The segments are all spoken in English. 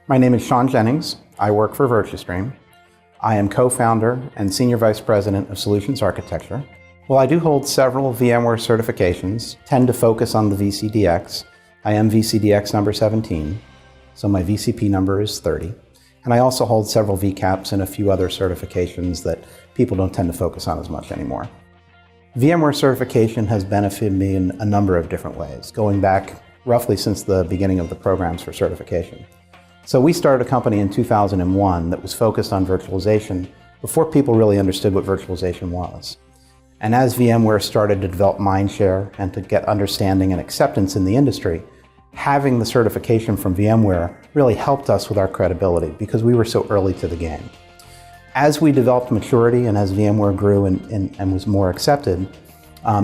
My name is Sean Jennings. I work for VirtuStream. I am co-founder and Senior Vice President of Solutions Architecture. Well, I do hold several VMware certifications, tend to focus on the VCDX. I am VCDX number 17, so my VCP number is 30. And I also hold several VCAPs and a few other certifications that people don't tend to focus on as much anymore. VMware certification has benefited me in a number of different ways, going back roughly since the beginning of the programs for certification. So we started a company in 2001 that was focused on virtualization before people really understood what virtualization was. And as VMware started to develop mindshare and to get understanding and acceptance in the industry, having the certification from VMware really helped us with our credibility because we were so early to the game. As we developed maturity and as VMware grew and was more accepted,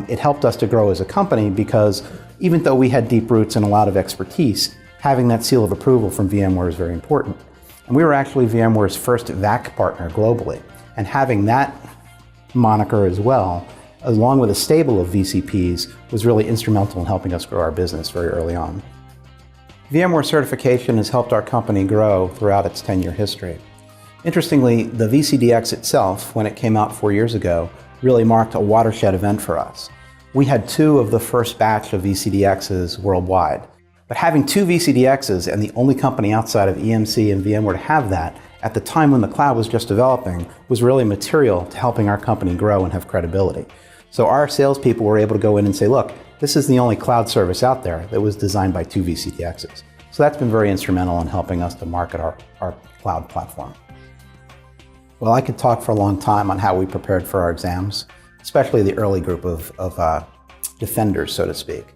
it helped us to grow as a company because even though we had deep roots and a lot of expertise, having that seal of approval from VMware is very important. And we were actually VMware's first VAC partner globally. And having that moniker as well, along with a stable of VCPs, was really instrumental in helping us grow our business very early on. VMware certification has helped our company grow throughout its 10-year history. Interestingly, the VCDX itself, when it came out 4 years ago, really marked a watershed event for us. We had 2 of the first batch of VCDXs worldwide. But having 2 VCDXs and the only company outside of EMC and VMware to have that at the time when the cloud was just developing was really material to helping our company grow and have credibility. So our salespeople were able to go in and say, look, this is the only cloud service out there that was designed by 2 VCDXs. So that's been very instrumental in helping us to market our cloud platform. Well, I could talk for a long time on how we prepared for our exams, especially the early group of defenders, so to speak.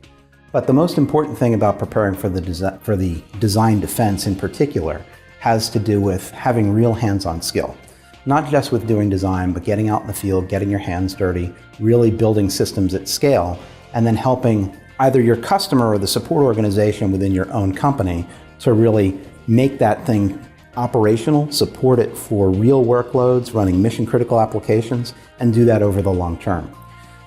But the most important thing about preparing for the design defense in particular has to do with having real hands-on skill. Not just with doing design, but getting out in the field, getting your hands dirty, really building systems at scale, and then helping either your customer or the support organization within your own company to really make that thing operational, support it for real workloads, running mission-critical applications, and do that over the long term.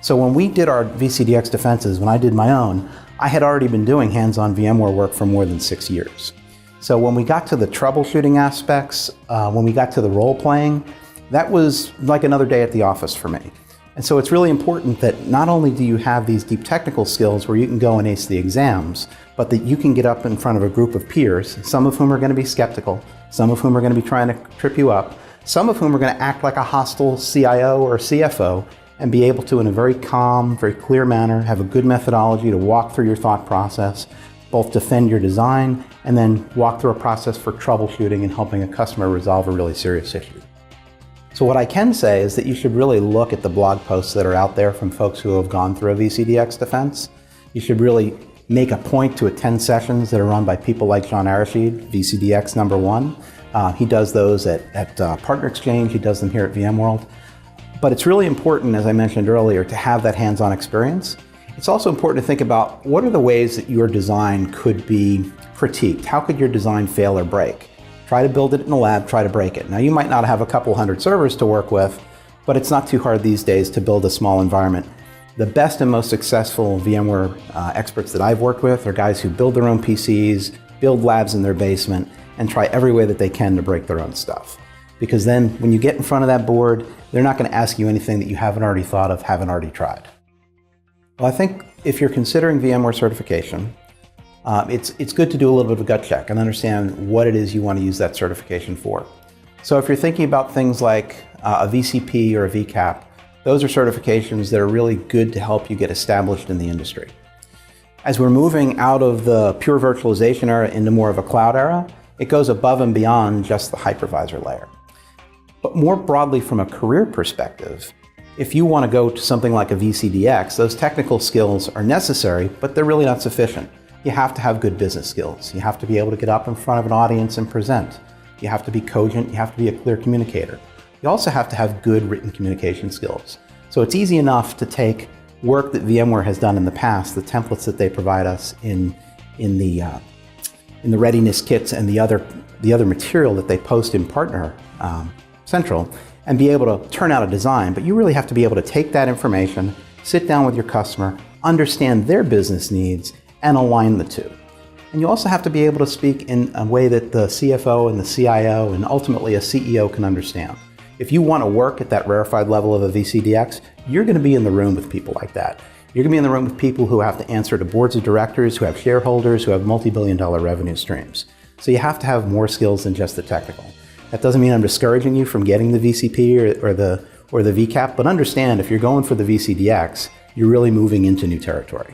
So when we did our VCDX defenses, when I did my own, I had already been doing hands-on VMware work for more than 6 years. So when we got to the troubleshooting aspects, when we got to the role-playing, that was like another day at the office for me. And so it's really important that not only do you have these deep technical skills where you can go and ace the exams, but that you can get up in front of a group of peers, some of whom are going to be skeptical, some of whom are going to be trying to trip you up, some of whom are going to act like a hostile CIO or CFO, and be able to, in a very calm, very clear manner, have a good methodology to walk through your thought process, both defend your design, and then walk through a process for troubleshooting and helping a customer resolve a really serious issue. So what I can say is that you should really look at the blog posts that are out there from folks who have gone through a VCDX defense. You should really make a point to attend sessions that are run by people like John Arashid, VCDX number 1. He does those at Partner Exchange, he does them here at VMworld. But it's really important, as I mentioned earlier, to have that hands-on experience. It's also important to think about what are the ways that your design could be critiqued. How could your design fail or break? Try to build it in the lab, try to break it. Now you might not have a couple hundred servers to work with, but it's not too hard these days to build a small environment. The best and most successful VMware experts that I've worked with are guys who build their own PCs, build labs in their basement, and try every way that they can to break their own stuff. Because then when you get in front of that board, they're not going to ask you anything that you haven't already thought of, haven't already tried. Well, I think if you're considering VMware certification, it's good to do a little bit of a gut check and understand what it is you want to use that certification for. So if you're thinking about things like a VCP or a VCAP, those are certifications that are really good to help you get established in the industry. As we're moving out of the pure virtualization era into more of a cloud era, it goes above and beyond just the hypervisor layer. But more broadly from a career perspective, if you want to go to something like a VCDX, those technical skills are necessary, but they're really not sufficient. You have to have good business skills. You have to be able to get up in front of an audience and present. You have to be cogent. You have to be a clear communicator. You also have to have good written communication skills. So it's easy enough to take work that VMware has done in the past, the templates that they provide us in the readiness kits and the other material that they post in Partner Central, and be able to turn out a design. But you really have to be able to take that information, sit down with your customer, understand their business needs, and align the two. And you also have to be able to speak in a way that the CFO and the CIO and ultimately a CEO can understand. If you want to work at that rarefied level of a VCDX, you're going to be in the room with people like that. You're going to be in the room with people who have to answer to boards of directors, who have shareholders, who have multi-billion-dollar revenue streams. So you have to have more skills than just the technical. That doesn't mean I'm discouraging you from getting the VCP or the VCAP, but understand if you're going for the VCDX, you're really moving into new territory.